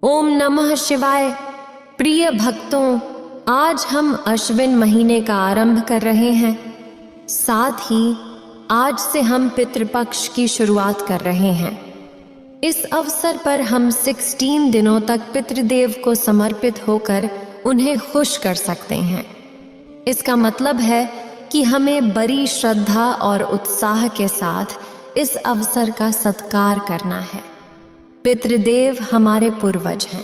ओम नमः शिवाय। प्रिय भक्तों, आज हम अश्विन महीने का आरंभ कर रहे हैं। साथ ही आज से हम पितृपक्ष की शुरुआत कर रहे हैं। इस अवसर पर हम 16 दिनों तक पितृदेव को समर्पित होकर उन्हें खुश कर सकते हैं। इसका मतलब है कि हमें बड़ी श्रद्धा और उत्साह के साथ इस अवसर का सत्कार करना है। पितृदेव हमारे पूर्वज हैं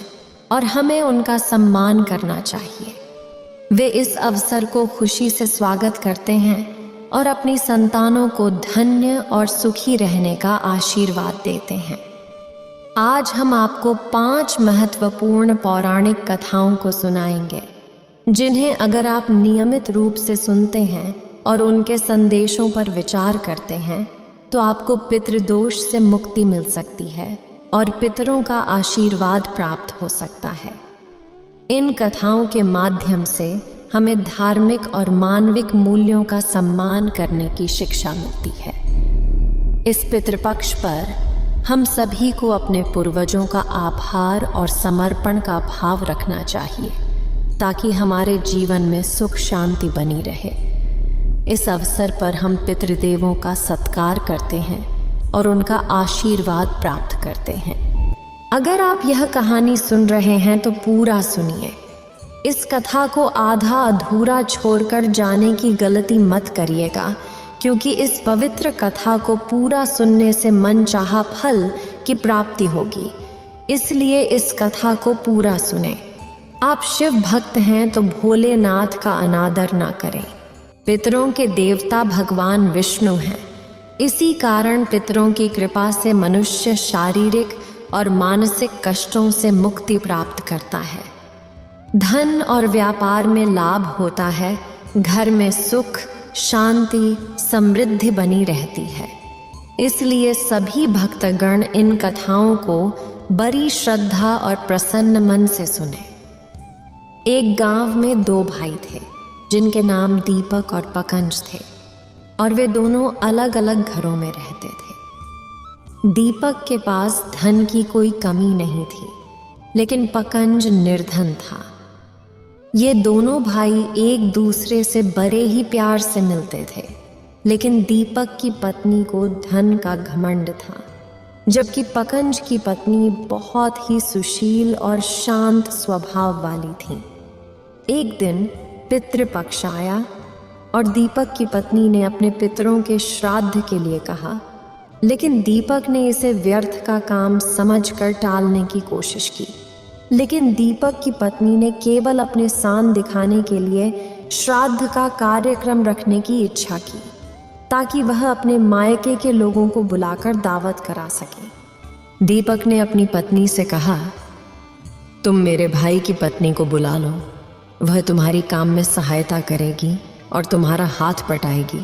और हमें उनका सम्मान करना चाहिए। वे इस अवसर को खुशी से स्वागत करते हैं और अपनी संतानों को धन्य और सुखी रहने का आशीर्वाद देते हैं। आज हम आपको 5 महत्वपूर्ण पौराणिक कथाओं को सुनाएंगे, जिन्हें अगर आप नियमित रूप से सुनते हैं और उनके संदेशों पर विचार करते हैं तो आपको पितृदोष से मुक्ति मिल सकती है और पितरों का आशीर्वाद प्राप्त हो सकता है। इन कथाओं के माध्यम से हमें धार्मिक और मानविक मूल्यों का सम्मान करने की शिक्षा मिलती है। इस पितृपक्ष पर हम सभी को अपने पूर्वजों का आभार और समर्पण का भाव रखना चाहिए, ताकि हमारे जीवन में सुख शांति बनी रहे। इस अवसर पर हम पितृदेवों का सत्कार करते हैं और उनका आशीर्वाद प्राप्त करते हैं। अगर आप यह कहानी सुन रहे हैं तो पूरा सुनिए। इस कथा को आधा अधूरा छोड़कर जाने की गलती मत करिएगा, क्योंकि इस पवित्र कथा को पूरा सुनने से मनचाहा फल की प्राप्ति होगी। इसलिए इस कथा को पूरा सुने। आप शिव भक्त हैं तो भोलेनाथ का अनादर ना करें। पितरों के देवता भगवान विष्णु हैं। इसी कारण पितरों की कृपा से मनुष्य शारीरिक और मानसिक कष्टों से मुक्ति प्राप्त करता है। धन और व्यापार में लाभ होता है। घर में सुख, शांति, समृद्धि बनी रहती है। इसलिए सभी भक्तगण इन कथाओं को बड़ी श्रद्धा और प्रसन्न मन से सुने। एक गांव में 2 भाई थे, जिनके नाम दीपक और पकंज थे, और वे दोनों अलग अलग घरों में रहते थे। दीपक के पास धन की कोई कमी नहीं थी, लेकिन पकंज निर्धन था। ये दोनों भाई एक दूसरे से बड़े ही प्यार से मिलते थे, लेकिन दीपक की पत्नी को धन का घमंड था, जबकि पकंज की पत्नी बहुत ही सुशील और शांत स्वभाव वाली थी। एक दिन पितृपक्ष आया और दीपक की पत्नी ने अपने पितरों के श्राद्ध के लिए कहा, लेकिन दीपक ने इसे व्यर्थ का काम समझकर टालने की कोशिश की। लेकिन दीपक की पत्नी ने केवल अपने सान दिखाने के लिए श्राद्ध का कार्यक्रम रखने की इच्छा की, ताकि वह अपने मायके के लोगों को बुलाकर दावत करा सके। दीपक ने अपनी पत्नी से कहा, तुम मेरे भाई की पत्नी को बुला लो। वह तुम्हारी काम में सहायता करेगी और तुम्हारा हाथ पटाएगी,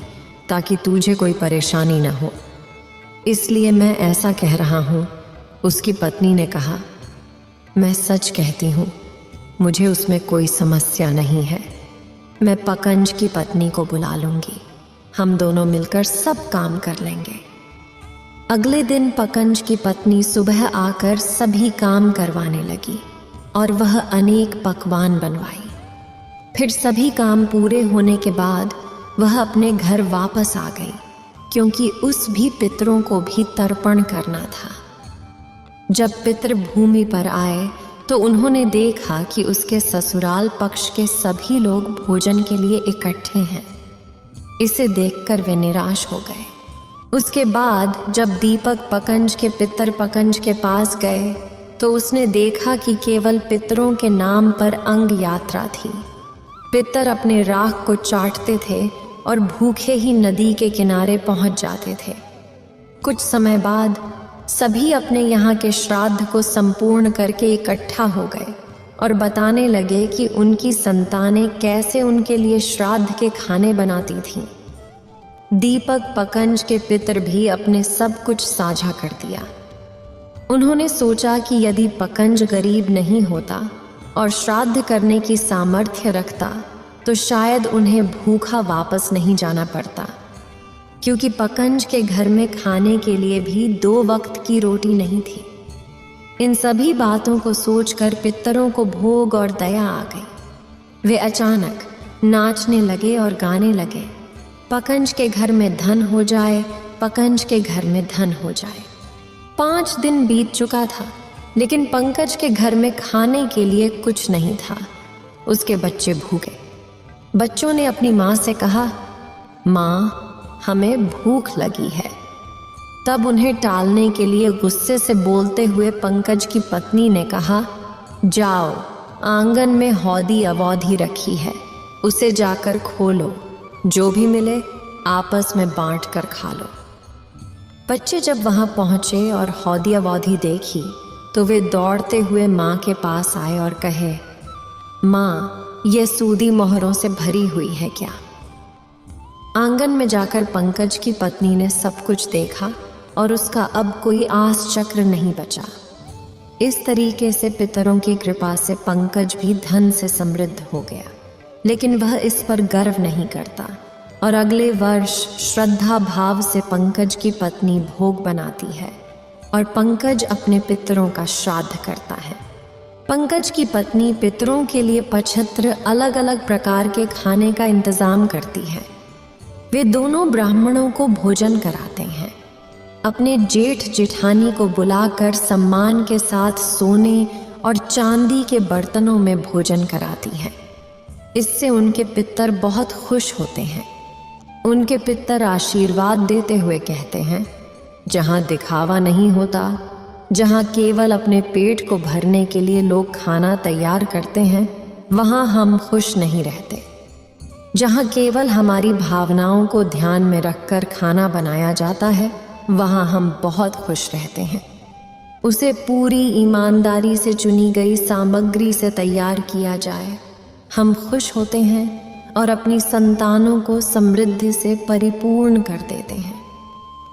ताकि तुझे कोई परेशानी न हो। इसलिए मैं ऐसा कह रहा हूँ। उसकी पत्नी ने कहा, मैं सच कहती हूँ, मुझे उसमें कोई समस्या नहीं है। मैं पकंज की पत्नी को बुला लूँगी। हम दोनों मिलकर सब काम कर लेंगे। अगले दिन पकंज की पत्नी सुबह आकर सभी काम करवाने लगी और वह अनेक पकवान बनवाई। फिर सभी काम पूरे होने के बाद वह अपने घर वापस आ गई, क्योंकि उस भी पितरों को भी तर्पण करना था। जब पितृ भूमि पर आए तो उन्होंने देखा कि उसके ससुराल पक्ष के सभी लोग भोजन के लिए इकट्ठे हैं। इसे देखकर वे निराश हो गए। उसके बाद जब दीपक पकंज के पितर पकंज के पास गए तो उसने देखा कि केवल पितरों के नाम पर अंग यात्रा थी। पितर अपने राख को चाटते थे और भूखे ही नदी के किनारे पहुंच जाते थे। कुछ समय बाद सभी अपने यहाँ के श्राद्ध को संपूर्ण करके इकट्ठा हो गए और बताने लगे कि उनकी संतानें कैसे उनके लिए श्राद्ध के खाने बनाती थीं। दीपक पकंज के पितर भी अपने सब कुछ साझा कर दिया। उन्होंने सोचा कि यदि पकंज गरीब नहीं होता और श्राद्ध करने की सामर्थ्य रखता तो शायद उन्हें भूखा वापस नहीं जाना पड़ता, क्योंकि पकंज के घर में खाने के लिए भी 2 वक्त की रोटी नहीं थी। इन सभी बातों को सोचकर पितरों को भोग और दया आ गई। वे अचानक नाचने लगे और गाने लगे, पकंज के घर में धन हो जाए, पकंज के घर में धन हो जाए। 5 दिन बीत चुका था, लेकिन पंकज के घर में खाने के लिए कुछ नहीं था। उसके बच्चे भूखे। बच्चों ने अपनी माँ से कहा, माँ, हमें भूख लगी है। तब उन्हें टालने के लिए गुस्से से बोलते हुए पंकज की पत्नी ने कहा, जाओ, आंगन में हौदी अवौधी रखी है, उसे जाकर खोलो, जो भी मिले आपस में बांट कर खा लो। बच्चे जब वहां पहुंचे और हौदी अवौधी देखी तो वे दौड़ते हुए माँ के पास आए और कहे, माँ, ये सूदी मोहरों से भरी हुई है क्या? आंगन में जाकर पंकज की पत्नी ने सब कुछ देखा और उसका अब कोई आस चक्र नहीं बचा। इस तरीके से पितरों की कृपा से पंकज भी धन से समृद्ध हो गया, लेकिन वह इस पर गर्व नहीं करता और अगले वर्ष श्रद्धा भाव से पंकज की पत्नी भोग बनाती है और पंकज अपने पितरों का श्राद्ध करता है। पंकज की पत्नी पितरों के लिए 75 अलग अलग प्रकार के खाने का इंतजाम करती है। वे दोनों ब्राह्मणों को भोजन कराते हैं। अपने जेठ जेठानी को बुलाकर सम्मान के साथ सोने और चांदी के बर्तनों में भोजन कराती हैं। इससे उनके पितर बहुत खुश होते हैं। उनके पितर आशीर्वाद देते हुए कहते हैं, जहाँ दिखावा नहीं होता, जहाँ केवल अपने पेट को भरने के लिए लोग खाना तैयार करते हैं, वहाँ हम खुश नहीं रहते। जहाँ केवल हमारी भावनाओं को ध्यान में रखकर खाना बनाया जाता है, वहाँ हम बहुत खुश रहते हैं। उसे पूरी ईमानदारी से चुनी गई सामग्री से तैयार किया जाए, हम खुश होते हैं और अपनी संतानों को समृद्धि से परिपूर्ण कर देते हैं।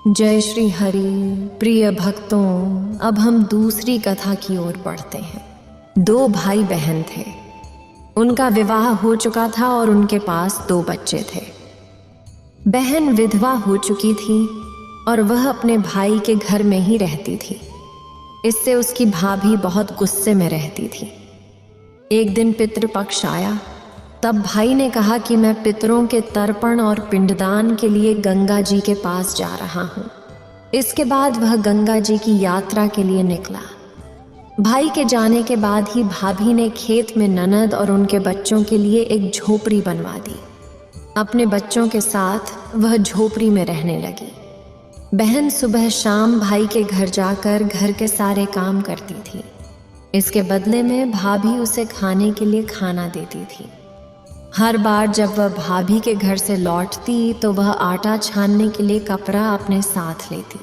जय श्री हरि। प्रिय भक्तों, अब हम दूसरी कथा की ओर बढ़ते हैं। 2 भाई बहन थे। उनका विवाह हो चुका था और उनके पास 2 बच्चे थे। बहन विधवा हो चुकी थी और वह अपने भाई के घर में ही रहती थी। इससे उसकी भाभी बहुत गुस्से में रहती थी। एक दिन पितृपक्ष आया, तब भाई ने कहा कि मैं पितरों के तर्पण और पिंडदान के लिए गंगा जी के पास जा रहा हूँ। इसके बाद वह गंगा जी की यात्रा के लिए निकला। भाई के जाने के बाद ही भाभी ने खेत में ननद और उनके बच्चों के लिए एक झोपड़ी बनवा दी। अपने बच्चों के साथ वह झोपड़ी में रहने लगी। बहन सुबह शाम भाई के घर जाकर घर के सारे काम करती थी। इसके बदले में भाभी उसे खाने के लिए खाना देती थी। हर बार जब वह भाभी के घर से लौटती तो वह आटा छानने के लिए कपड़ा अपने साथ लेती।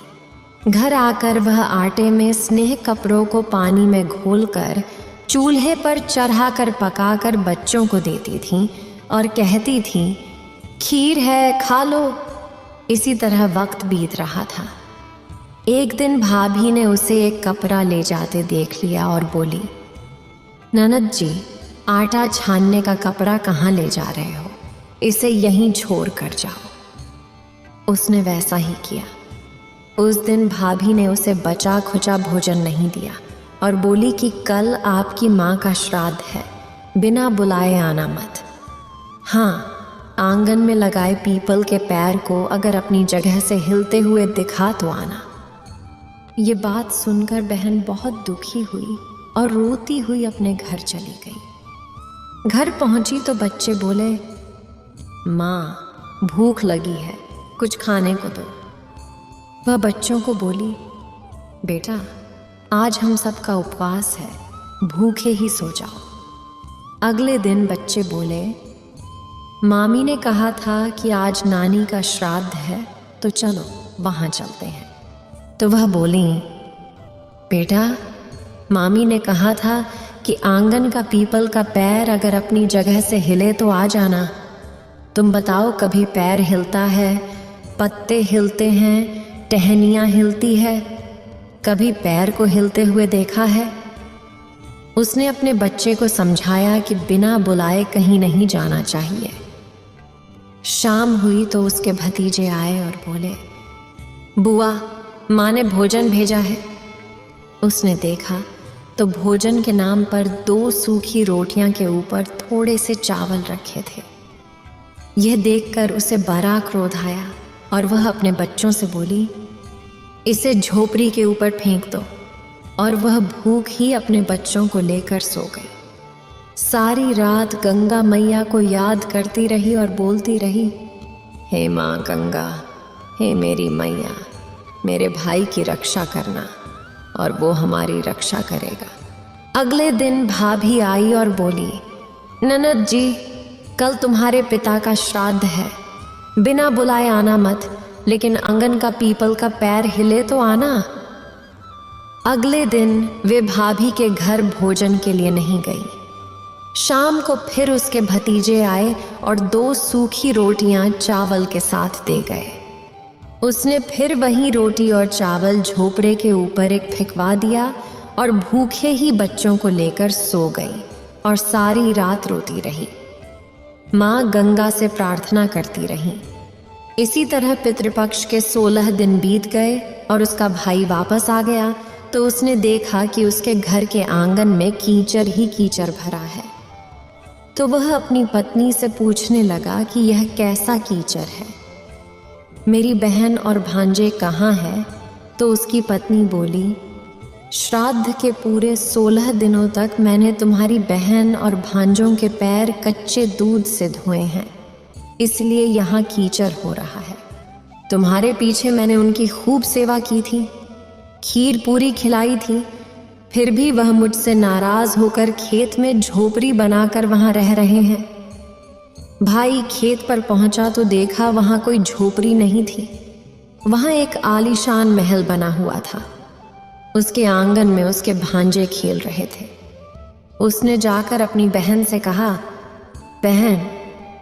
घर आकर वह आटे में स्नेह कपड़ों को पानी में घोलकर चूल्हे पर चढ़ाकर पकाकर बच्चों को देती थी और कहती थी, खीर है, खा लो। इसी तरह वक्त बीत रहा था। एक दिन भाभी ने उसे एक कपड़ा ले जाते देख लिया और बोली, ननद जी, आटा छानने का कपड़ा कहाँ ले जा रहे हो? इसे यहीं छोड़ कर जाओ। उसने वैसा ही किया। उस दिन भाभी ने उसे बचा खुचा भोजन नहीं दिया और बोली कि कल आपकी माँ का श्राद्ध है, बिना बुलाए आना मत। हाँ, आंगन में लगाए पीपल के पैर को अगर अपनी जगह से हिलते हुए दिखा तो आना। ये बात सुनकर बहन बहुत दुखी हुई और रोती हुई अपने घर चली गई। घर पहुंची तो बच्चे बोले, माँ, भूख लगी है, कुछ खाने को दो। वह बच्चों को बोली, बेटा, आज हम सबका उपवास है, भूखे ही सो जाओ। अगले दिन बच्चे बोले, मामी ने कहा था कि आज नानी का श्राद्ध है, तो चलो वहाँ चलते हैं। तो वह बोली, बेटा, मामी ने कहा था कि आंगन का पीपल का पैर अगर अपनी जगह से हिले तो आ जाना। तुम बताओ, कभी पैर हिलता है, पत्ते हिलते हैं, टहनियाँ हिलती है, कभी पैर को हिलते हुए देखा है? उसने अपने बच्चे को समझाया कि बिना बुलाए कहीं नहीं जाना चाहिए। शाम हुई तो उसके भतीजे आए और बोले, बुआ, माँ ने भोजन भेजा है। उसने देखा तो भोजन के नाम पर 2 सूखी रोटियां के ऊपर थोड़े से चावल रखे थे। यह देखकर उसे बड़ा क्रोध आया और वह अपने बच्चों से बोली, इसे झोपड़ी के ऊपर फेंक दो। और वह भूख ही अपने बच्चों को लेकर सो गई। सारी रात गंगा मैया को याद करती रही और बोलती रही, हे माँ गंगा, हे मेरी मैया, मेरे भाई की रक्षा करना और वो हमारी रक्षा करेगा। अगले दिन भाभी आई और बोली, ननद जी, कल तुम्हारे पिता का श्राद्ध है, बिना बुलाए आना मत, लेकिन आंगन का पीपल का पैर हिले तो आना। अगले दिन वे भाभी के घर भोजन के लिए नहीं गई। शाम को फिर उसके भतीजे आए और 2 सूखी रोटियां चावल के साथ दे गए। उसने फिर वही रोटी और चावल झोपड़े के ऊपर एक फेंकवा दिया और भूखे ही बच्चों को लेकर सो गई और सारी रात रोती रही। माँ गंगा से प्रार्थना करती रही। इसी तरह पितृपक्ष के 16 दिन बीत गए और उसका भाई वापस आ गया तो उसने देखा कि उसके घर के आंगन में कीचड़ ही कीचड़ भरा है। तो वह अपनी पत्नी से पूछने लगा कि यह कैसा कीचड़ है, मेरी बहन और भांजे कहाँ हैं? तो उसकी पत्नी बोली, श्राद्ध के पूरे 16 दिनों तक मैंने तुम्हारी बहन और भांजों के पैर कच्चे दूध से धोए हैं, इसलिए यहाँ कीचड़ हो रहा है। तुम्हारे पीछे मैंने उनकी खूब सेवा की थी, खीर पूरी खिलाई थी, फिर भी वह मुझसे नाराज होकर खेत में झोपड़ी बनाकर वहां रह रहे हैं। भाई खेत पर पहुंचा तो देखा वहां कोई झोपड़ी नहीं थी, वहां एक आलीशान महल बना हुआ था। उसके आंगन में उसके भांजे खेल रहे थे। उसने जाकर अपनी बहन से कहा, बहन,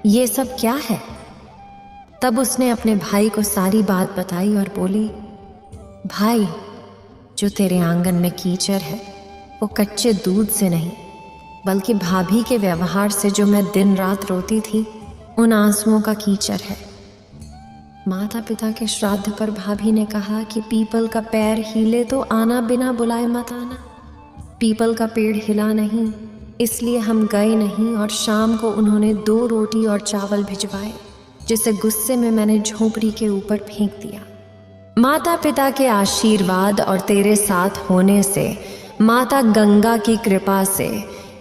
ये सब क्या है? तब उसने अपने भाई को सारी बात बताई और बोली, भाई, जो तेरे आंगन में कीचड़ है वो कच्चे दूध से नहीं, बल्कि भाभी के व्यवहार से जो मैं दिन रात रोती थी उन आंसुओं का कीचड़ है। माता पिता के श्राद्ध पर भाभी ने कहा कि पीपल का पैर हिले तो आना, बिना बुलाए मत आना। पीपल का पेड़ हिला नहीं, इसलिए हम गए नहीं और शाम को उन्होंने 2 रोटी और चावल भिजवाए, जिसे गुस्से में मैंने झोपड़ी के ऊपर फेंक दिया। माता पिता के आशीर्वाद और तेरे साथ होने से, माता गंगा की कृपा से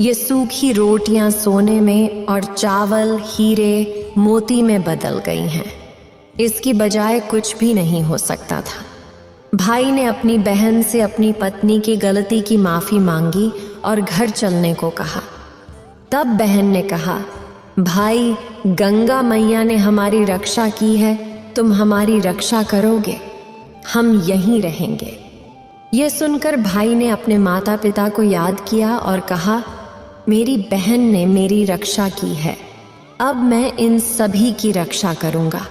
ये सूखी रोटियां सोने में और चावल हीरे मोती में बदल गई हैं। इसकी बजाय कुछ भी नहीं हो सकता था। भाई ने अपनी बहन से अपनी पत्नी की गलती की माफ़ी मांगी और घर चलने को कहा। तब बहन ने कहा, भाई, गंगा मैया ने हमारी रक्षा की है, तुम हमारी रक्षा करोगे, हम यहीं रहेंगे। यह सुनकर भाई ने अपने माता पिता को याद किया और कहा, मेरी बहन ने मेरी रक्षा की है, अब मैं इन सभी की रक्षा करूंगा।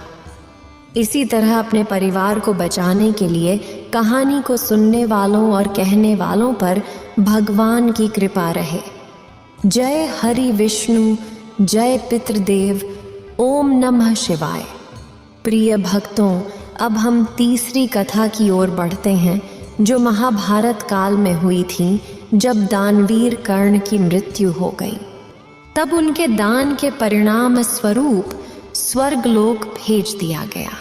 इसी तरह अपने परिवार को बचाने के लिए कहानी को सुनने वालों और कहने वालों पर भगवान की कृपा रहे। जय हरि विष्णु, जय पितृदेव, ओम नमः शिवाय। प्रिय भक्तों, अब हम तीसरी कथा की ओर बढ़ते हैं, जो महाभारत काल में हुई थी, जब दानवीर कर्ण की मृत्यु हो गई। तब उनके दान के परिणाम स्वरूप स्वर्गलोक भेज दिया गया,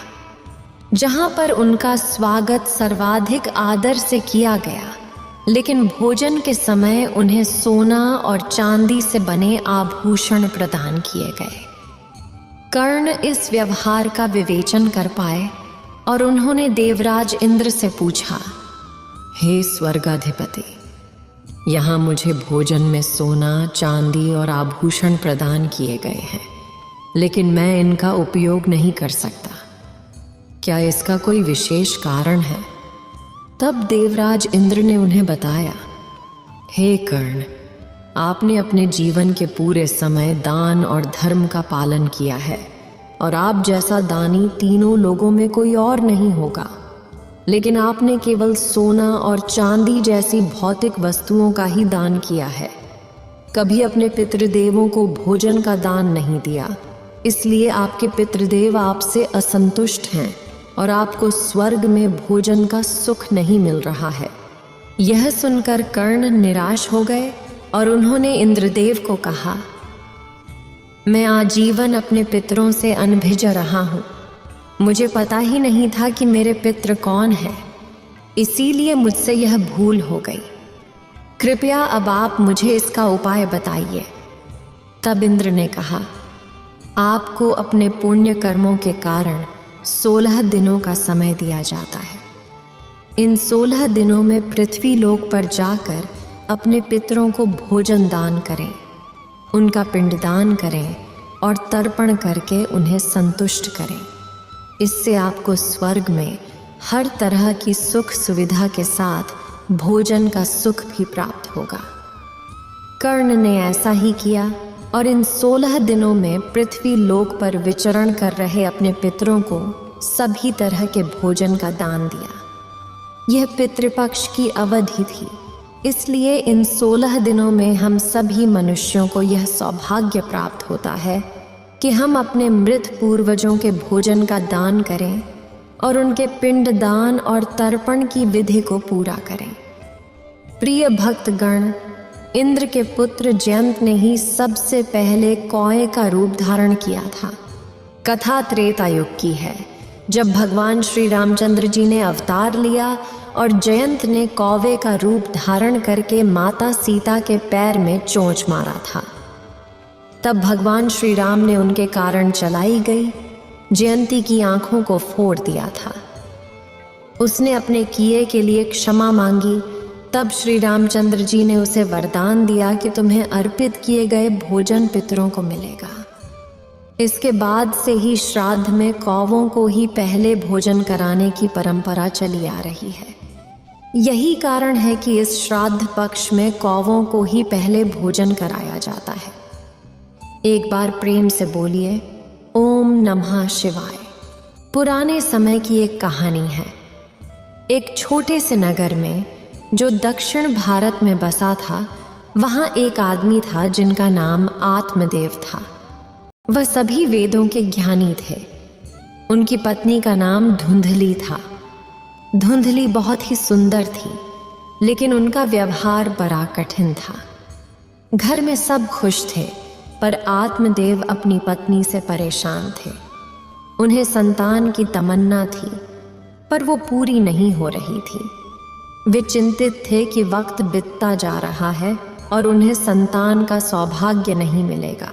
जहां पर उनका स्वागत सर्वाधिक आदर से किया गया, लेकिन भोजन के समय उन्हें सोना और चांदी से बने आभूषण प्रदान किए गए। कर्ण इस व्यवहार का विवेचन कर पाए और उन्होंने देवराज इंद्र से पूछा, हे स्वर्गाधिपति, यहाँ मुझे भोजन में सोना, चांदी और आभूषण प्रदान किए गए हैं, लेकिन मैं इनका उपयोग नहीं कर सकता। क्या इसका कोई विशेष कारण है? तब देवराज इंद्र ने उन्हें बताया, हे कर्ण, आपने अपने जीवन के पूरे समय दान और धर्म का पालन किया है और आप जैसा दानी तीनों लोगों में कोई और नहीं होगा। लेकिन आपने केवल सोना और चांदी जैसी भौतिक वस्तुओं का ही दान किया है, कभी अपने पितृदेवों को भोजन का दान नहीं दिया। इसलिए आपके पितृदेव आपसे असंतुष्ट हैं और आपको स्वर्ग में भोजन का सुख नहीं मिल रहा है। यह सुनकर कर्ण निराश हो गए और उन्होंने इंद्रदेव को कहा, मैं आजीवन अपने पितरों से अनभिज रहा हूँ। मुझे पता ही नहीं था कि मेरे पितृ कौन है, इसीलिए मुझसे यह भूल हो गई। कृपया अब आप मुझे इसका उपाय बताइए। तब इंद्र ने कहा, आपको अपने पुण्य कर्मों के कारण 16 दिनों का समय दिया जाता है। इन 16 दिनों में पृथ्वी लोक पर जाकर अपने पितरों को भोजन दान करें, उनका पिंडदान करें और तर्पण करके उन्हें संतुष्ट करें। इससे आपको स्वर्ग में हर तरह की सुख सुविधा के साथ भोजन का सुख भी प्राप्त होगा। कर्ण ने ऐसा ही किया और इन 16 दिनों में पृथ्वी लोक पर विचरण कर रहे अपने पितरों को सभी तरह के भोजन का दान दिया। यह पितृपक्ष की अवधि थी, इसलिए इन 16 दिनों में हम सभी मनुष्यों को यह सौभाग्य प्राप्त होता है कि हम अपने मृत पूर्वजों के भोजन का दान करें और उनके पिंड दान और तर्पण की विधि को पूरा करें। प्रिय भक्तगण, इंद्र के पुत्र जयंत ने ही सबसे पहले कौए का रूप धारण किया था। कथा त्रेता युग की है, जब भगवान श्री रामचंद्र जी ने अवतार लिया और जयंत ने कौवे का रूप धारण करके माता सीता के पैर में चोंच मारा था। तब भगवान श्री राम ने उनके कारण चलाई गई जयंती की आंखों को फोड़ दिया था। उसने अपने किए के लिए क्षमा मांगी। तब श्री रामचंद्र जी ने उसे वरदान दिया कि तुम्हें अर्पित किए गए भोजन पितरों को मिलेगा। इसके बाद से ही श्राद्ध में कौवों को ही पहले भोजन कराने की परंपरा चली आ रही है। यही कारण है कि इस श्राद्ध पक्ष में कौवों को ही पहले भोजन कराया जाता है। एक बार प्रेम से बोलिए, ओम नमः शिवाय। पुराने समय की एक कहानी है। एक छोटे से नगर में जो दक्षिण भारत में बसा था, वहाँ एक आदमी था जिनका नाम आत्मदेव था। वह सभी वेदों के ज्ञानी थे। उनकी पत्नी का नाम धुंधली था। धुंधली बहुत ही सुंदर थी, लेकिन उनका व्यवहार बड़ा कठिन था। घर में सब खुश थे, पर आत्मदेव अपनी पत्नी से परेशान थे। उन्हें संतान की तमन्ना थी, पर वो पूरी नहीं हो रही थी। वे चिंतित थे कि वक्त बीतता जा रहा है और उन्हें संतान का सौभाग्य नहीं मिलेगा।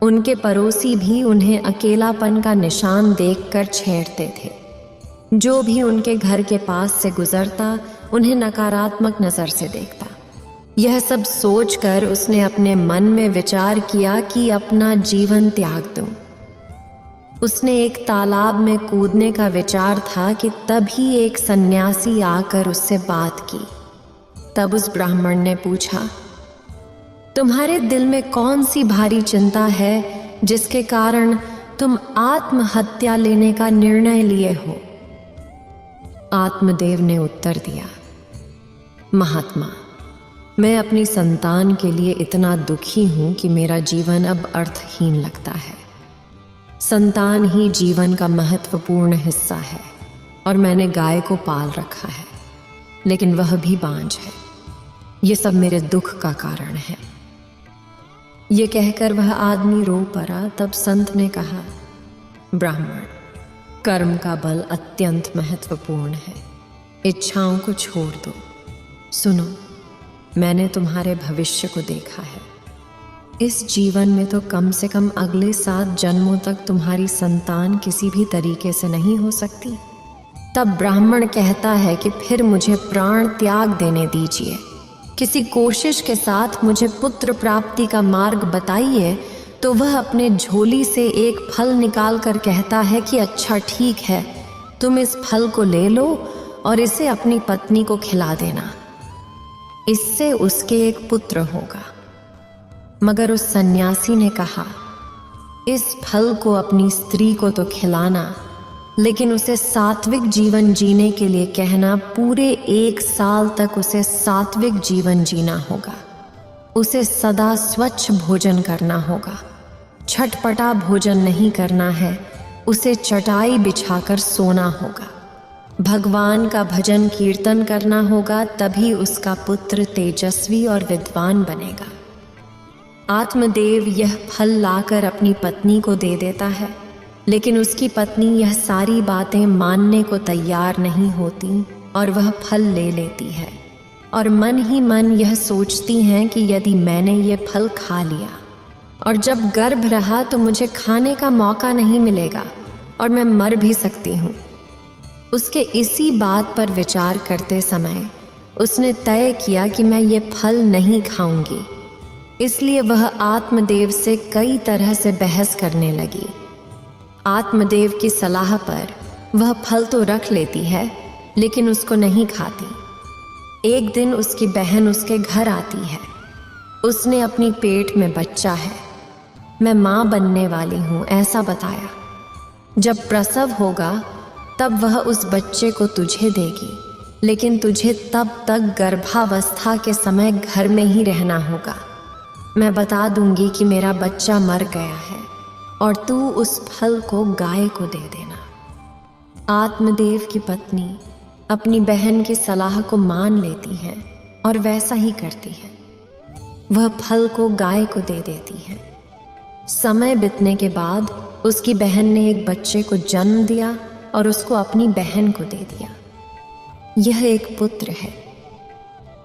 उनके पड़ोसी भी उन्हें अकेलापन का निशान देखकर छेड़ते थे। जो भी उनके घर के पास से गुजरता, उन्हें नकारात्मक नज़र से देखता। यह सब सोचकर उसने अपने मन में विचार किया कि अपना जीवन त्याग दूं। उसने एक तालाब में कूदने का विचार था कि तभी एक सन्यासी आकर उससे बात की। तब उस ब्राह्मण ने पूछा, तुम्हारे दिल में कौन सी भारी चिंता है जिसके कारण तुम आत्महत्या लेने का निर्णय लिए हो? आत्मदेव ने उत्तर दिया, महात्मा, मैं अपनी संतान के लिए इतना दुखी हूं कि मेरा जीवन अब अर्थहीन लगता है। संतान ही जीवन का महत्वपूर्ण हिस्सा है और मैंने गाय को पाल रखा है, लेकिन वह भी बांझ है। ये सब मेरे दुख का कारण है। ये कहकर वह आदमी रो पड़ा। तब संत ने कहा, ब्राह्मण, कर्म का बल अत्यंत महत्वपूर्ण है। इच्छाओं को छोड़ दो। सुनो, मैंने तुम्हारे भविष्य को देखा है। इस जीवन में तो कम से कम अगले 7 जन्मों तक तुम्हारी संतान किसी भी तरीके से नहीं हो सकती। तब ब्राह्मण कहता है कि फिर मुझे प्राण त्याग देने दीजिए। किसी कोशिश के साथ मुझे पुत्र प्राप्ति का मार्ग बताइए। तो वह अपने झोली से एक फल निकाल कर कहता है कि अच्छा ठीक है, तुम इस फल को ले लो और इसे अपनी पत्नी को खिला देना। इससे उसके एक पुत्र होगा। मगर उस सन्यासी ने कहा, इस फल को अपनी स्त्री को तो खिलाना, लेकिन उसे सात्विक जीवन जीने के लिए कहना। पूरे 1 साल तक उसे सात्विक जीवन जीना होगा। उसे सदा स्वच्छ भोजन करना होगा। छटपटा भोजन नहीं करना है। उसे चटाई बिछाकर सोना होगा। भगवान का भजन कीर्तन करना होगा, तभी उसका पुत्र तेजस्वी और विद्वान बनेगा। आत्मदेव यह फल लाकर अपनी पत्नी को दे देता है, लेकिन उसकी पत्नी यह सारी बातें मानने को तैयार नहीं होती और वह फल ले लेती है और मन ही मन यह सोचती हैं कि यदि मैंने ये फल खा लिया और जब गर्भ रहा तो मुझे खाने का मौका नहीं मिलेगा और मैं मर भी सकती हूँ। उसके इसी बात पर विचार करते समय उसने तय किया कि मैं ये फल नहीं खाऊंगी। इसलिए वह आत्मदेव से कई तरह से बहस करने लगी। आत्मदेव की सलाह पर वह फल तो रख लेती है, लेकिन उसको नहीं खाती। एक दिन उसकी बहन उसके घर आती है। उसने अपनी पेट में बच्चा है, मैं माँ बनने वाली हूँ, ऐसा बताया। जब प्रसव होगा तब वह उस बच्चे को तुझे देगी, लेकिन तुझे तब तक गर्भावस्था के समय घर में ही रहना होगा। मैं बता दूंगी कि मेरा बच्चा मर गया है और तू उस फल को गाय को दे देना। आत्मदेव की पत्नी अपनी बहन की सलाह को मान लेती है और वैसा ही करती है। वह फल को गाय को दे देती है। समय बीतने के बाद उसकी बहन ने एक बच्चे को जन्म दिया और उसको अपनी बहन को दे दिया। यह एक पुत्र है।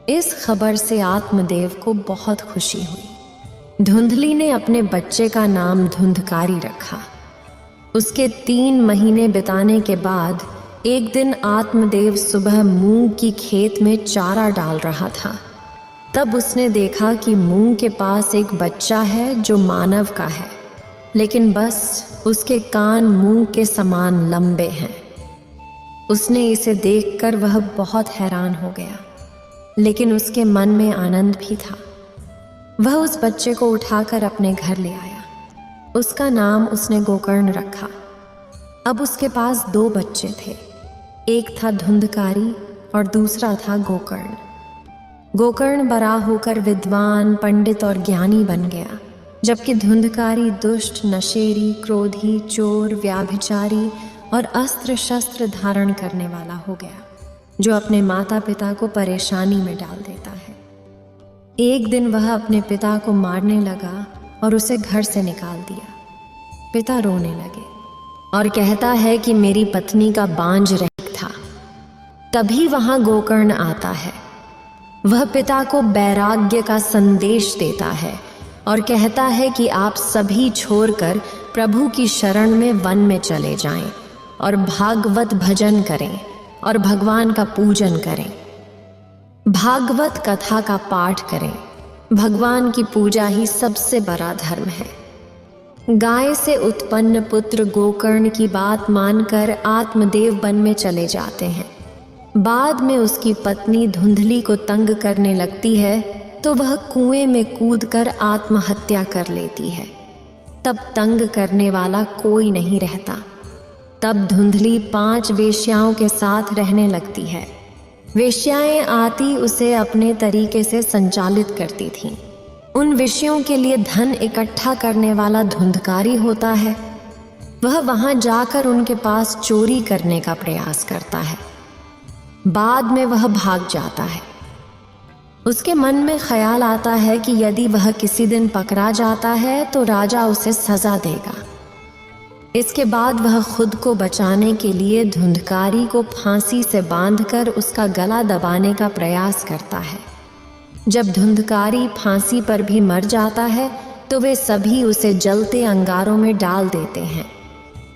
इस खबर से आत्मदेव को बहुत खुशी हुई। धुंधली ने अपने बच्चे का नाम धुंधकारी रखा। उसके 3 महीने बिताने के बाद एक दिन आत्मदेव सुबह मूंग की खेत में चारा डाल रहा था। तब उसने देखा कि मूंग के पास एक बच्चा है जो मानव का है, लेकिन बस उसके कान मूंग के समान लंबे हैं। उसने इसे देखकर वह बहुत हैरान हो गया, लेकिन उसके मन में आनंद भी था। वह उस बच्चे को उठाकर अपने घर ले आया। उसका नाम उसने गोकर्ण रखा। अब उसके पास 2 बच्चे थे, एक था धुंधकारी और दूसरा था गोकर्ण। गोकर्ण बड़ा होकर विद्वान, पंडित और ज्ञानी बन गया, जबकि धुंधकारी दुष्ट, नशेड़ी, क्रोधी, चोर, व्याभिचारी और अस्त्र शस्त्र धारण करने वाला हो गया, जो अपने माता पिता को परेशानी में डाल देता है। एक दिन वह अपने पिता को मारने लगा और उसे घर से निकाल दिया। पिता रोने लगे और कहता है कि मेरी पत्नी का बांझ रहित था। तभी वहां गोकर्ण आता है। वह पिता को वैराग्य का संदेश देता है और कहता है कि आप सभी छोड़कर प्रभु की शरण में वन में चले जाएं और भागवत भजन करें और भगवान का पूजन करें। भागवत कथा का पाठ करें। भगवान की पूजा ही सबसे बड़ा धर्म है। गाय से उत्पन्न पुत्र गोकर्ण की बात मानकर आत्मदेव वन में चले जाते हैं। बाद में उसकी पत्नी धुंधली को तंग करने लगती है, तो वह कुएं में कूदकर आत्महत्या कर लेती है। तब तंग करने वाला कोई नहीं रहता। तब धुंधली 5 वेश्याओं के साथ रहने लगती है। वेश्याएं आती उसे अपने तरीके से संचालित करती थीं। उन विषयों के लिए धन इकट्ठा करने वाला धुंधकारी होता है। वह वहां जाकर उनके पास चोरी करने का प्रयास करता है। बाद में वह भाग जाता है। उसके मन में ख्याल आता है कि यदि वह किसी दिन पकड़ा जाता है तो राजा उसे सजा देगा। इसके बाद वह खुद को बचाने के लिए धुंधकारी को फांसी से बांधकर उसका गला दबाने का प्रयास करता है। जब धुंधकारी फांसी पर भी मर जाता है तो वे सभी उसे जलते अंगारों में डाल देते हैं।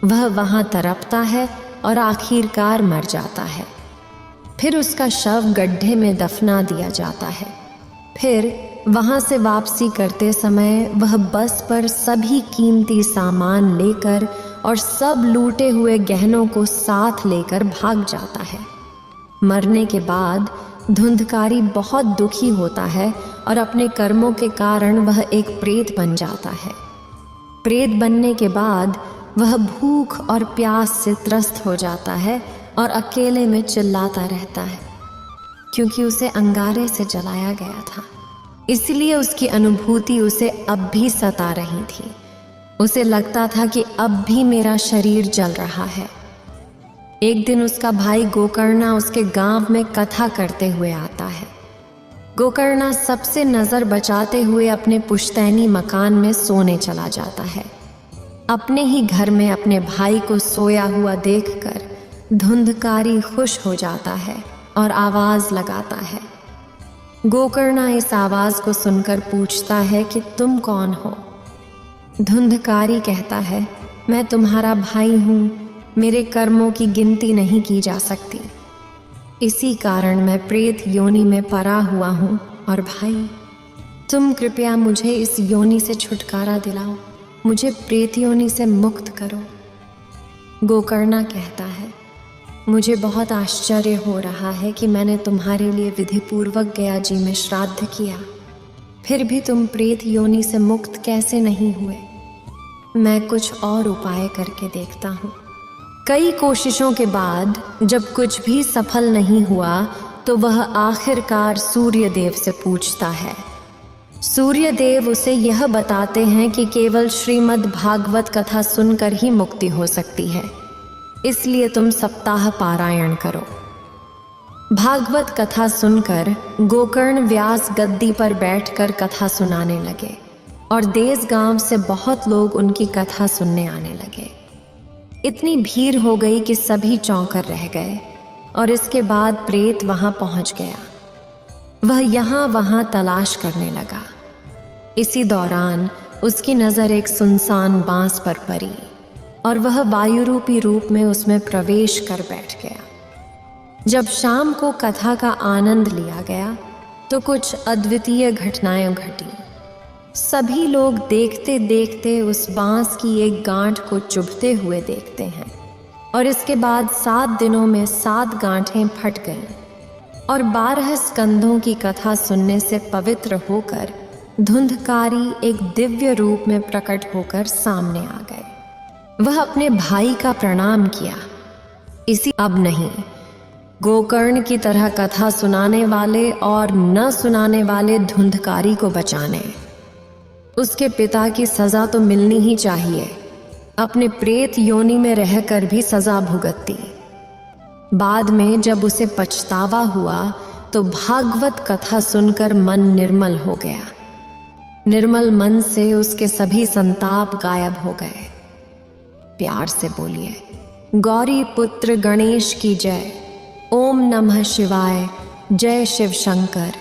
वह वहां तड़पता है और आखिरकार मर जाता है। फिर उसका शव गड्ढे में दफना दिया जाता है। फिर वहां से वापसी करते समय वह बस पर सभी कीमती सामान लेकर और सब लूटे हुए गहनों को साथ लेकर भाग जाता है। मरने के बाद धुंधकारी बहुत दुखी होता है और अपने कर्मों के कारण वह एक प्रेत बन जाता है। प्रेत बनने के बाद वह भूख और प्यास से त्रस्त हो जाता है और अकेले में चिल्लाता रहता है, क्योंकि उसे अंगारे से जलाया गया था। इसलिए उसकी अनुभूति उसे अब भी सता रही थी। उसे लगता था कि अब भी मेरा शरीर जल रहा है। एक दिन उसका भाई गोकर्णा उसके गांव में कथा करते हुए आता है। गोकर्णा सबसे नज़र बचाते हुए अपने पुश्तैनी मकान में सोने चला जाता है। अपने ही घर में अपने भाई को सोया हुआ देखकर धुंधकारी खुश हो जाता है और आवाज़ लगाता है। गोकर्णा इस आवाज़ को सुनकर पूछता है कि तुम कौन हो? धुंधकारी कहता है, मैं तुम्हारा भाई हूँ, मेरे कर्मों की गिनती नहीं की जा सकती, इसी कारण मैं प्रेत योनि में पड़ा हुआ हूँ। और भाई, तुम कृपया मुझे इस योनि से छुटकारा दिलाओ, मुझे प्रेत योनि से मुक्त करो। गोकर्णा कहता है, मुझे बहुत आश्चर्य हो रहा है कि मैंने तुम्हारे लिए विधिपूर्वक गया जी में श्राद्ध किया, फिर भी तुम प्रेत योनि से मुक्त कैसे नहीं हुए? मैं कुछ और उपाय करके देखता हूँ। कई कोशिशों के बाद जब कुछ भी सफल नहीं हुआ तो वह आखिरकार सूर्यदेव से पूछता है। सूर्यदेव उसे यह बताते हैं कि केवल श्रीमद् भागवत कथा सुनकर ही मुक्ति हो सकती है, इसलिए तुम सप्ताह पारायण करो। भागवत कथा सुनकर गोकर्ण व्यास गद्दी पर बैठकर कथा सुनाने लगे और देश गांव से बहुत लोग उनकी कथा सुनने आने लगे। इतनी भीड़ हो गई कि सभी चौंकर रह गए और इसके बाद प्रेत वहां पहुंच गया। वह यहाँ वहां तलाश करने लगा। इसी दौरान उसकी नज़र एक सुनसान बांस पर पड़ी और वह वायुरूपी रूप में उसमें प्रवेश कर बैठ गया। जब शाम को कथा का आनंद लिया गया तो कुछ अद्वितीय घटनाएं घटी। सभी लोग देखते देखते उस बांस की एक गांठ को चुभते हुए देखते हैं और इसके बाद 7 दिनों में 7 गांठें फट गईं और 12 स्कंधों की कथा सुनने से पवित्र होकर धुंधकारी एक दिव्य रूप में प्रकट होकर सामने आ गए। वह अपने भाई का प्रणाम किया। इसी अब नहीं, गोकर्ण की तरह कथा सुनाने वाले और न सुनाने वाले धुंधकारी को बचाने। उसके पिता की सजा तो मिलनी ही चाहिए, अपने प्रेत योनि में रहकर भी सजा भुगतती। बाद में जब उसे पछतावा हुआ तो भागवत कथा सुनकर मन निर्मल हो गया। निर्मल मन से उसके सभी संताप गायब हो गए। प्यार से बोलिए, गौरी पुत्र गणेश की जय। ओम नमः शिवाय। जय शिव शंकर।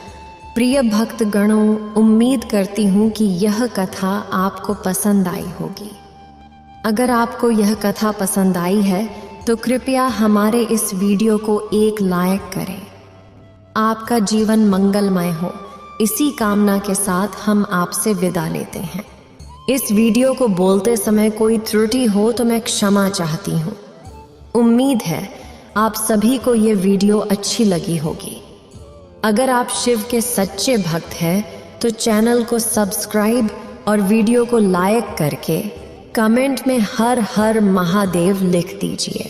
प्रिय भक्त गणों, उम्मीद करती हूँ कि यह कथा आपको पसंद आई होगी। अगर आपको यह कथा पसंद आई है तो कृपया हमारे इस वीडियो को एक लाइक करें। आपका जीवन मंगलमय हो, इसी कामना के साथ हम आपसे विदा लेते हैं। इस वीडियो को बोलते समय कोई त्रुटि हो तो मैं क्षमा चाहती हूँ। उम्मीद है आप सभी को ये वीडियो अच्छी लगी होगी। अगर आप शिव के सच्चे भक्त हैं तो चैनल को सब्सक्राइब और वीडियो को लाइक करके कमेंट में हर हर महादेव लिख दीजिए।